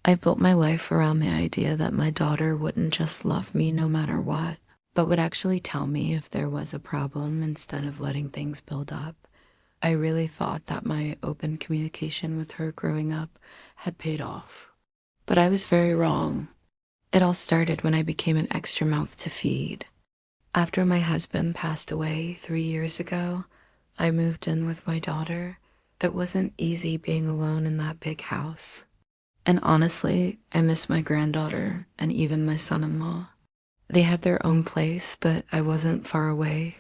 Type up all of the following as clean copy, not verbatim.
I built my life around the idea that my daughter wouldn't just love me no matter what, but would actually tell me if there was a problem instead of letting things build up. I really thought that my open communication with her growing up had paid off. But I was very wrong. It all started when I became an extra mouth to feed. After my husband passed away 3 years ago, I moved in with my daughter. It wasn't easy being alone in that big house. And honestly, I miss my granddaughter and even my son-in-law. They had their own place, but I wasn't far away.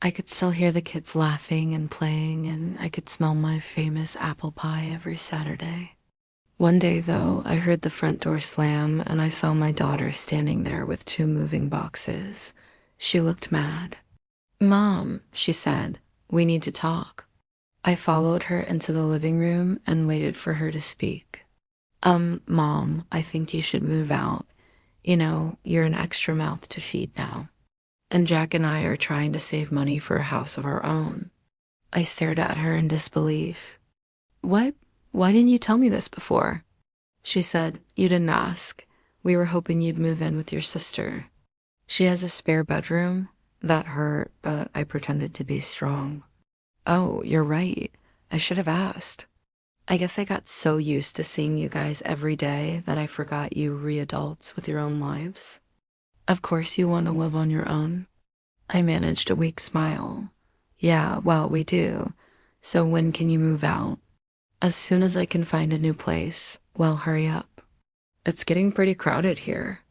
I could still hear the kids laughing and playing, and I could smell my famous apple pie every Saturday. One day, though, I heard the front door slam and I saw my daughter standing there with two moving boxes. She looked mad. "Mom," she said, "we need to talk." I followed her into the living room and waited for her to speak. Mom, I think you should move out. You're an extra mouth to feed now. And Jack and I are trying to save money for a house of our own." I stared at her in disbelief. "What? Why didn't you tell me this before?" She said, "You didn't ask. We were hoping you'd move in with your sister. She has a spare bedroom." That hurt, but I pretended to be strong. "Oh, you're right. I should have asked. I guess I got so used to seeing you guys every day that I forgot you re-adults with your own lives. Of course you want to live on your own." I managed a weak smile. "Yeah, well, we do. So when can you move out?" "As soon as I can find a new place. Well, hurry up. It's getting pretty crowded here."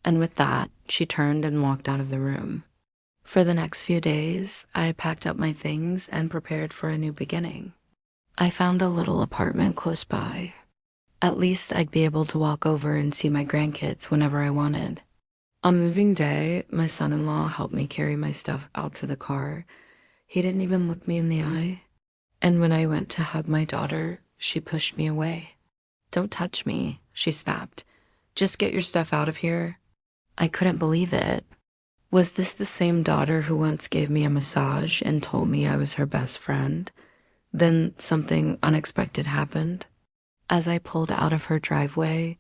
And with that, she turned and walked out of the room. For the next few days, I packed up my things and prepared for a new beginning. I found a little apartment close by. At least I'd be able to walk over and see my grandkids whenever I wanted. On moving day, my son-in-law helped me carry my stuff out to the car. He didn't even look me in the eye. And when I went to hug my daughter, she pushed me away. "Don't touch me," she snapped. "Just get your stuff out of here." I couldn't believe it. Was this the same daughter who once gave me a massage and told me I was her best friend? Then something unexpected happened. As I pulled out of her driveway,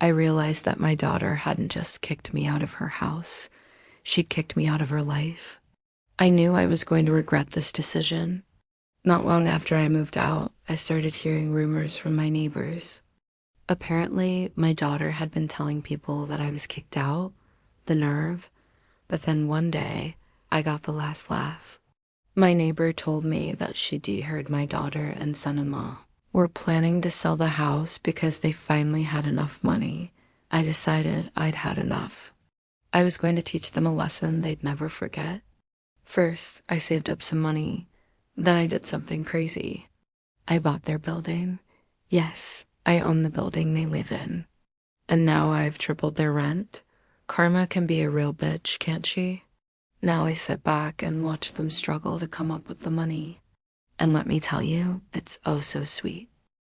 I realized that my daughter hadn't just kicked me out of her house. She'd kicked me out of her life. I knew I was going to regret this decision. Not long after I moved out, I started hearing rumors from my neighbors. Apparently, my daughter had been telling people that I was kicked out. The nerve. But then one day, I got the last laugh. My neighbor told me that she'd heard my daughter and son-in-law were planning to sell the house because they finally had enough money. I decided I'd had enough. I was going to teach them a lesson they'd never forget. First, I saved up some money. Then I did something crazy. I bought their building. Yes, I own the building they live in. And now I've tripled their rent. Karma can be a real bitch, can't she? Now I sit back and watch them struggle to come up with the money. And let me tell you, it's oh so sweet.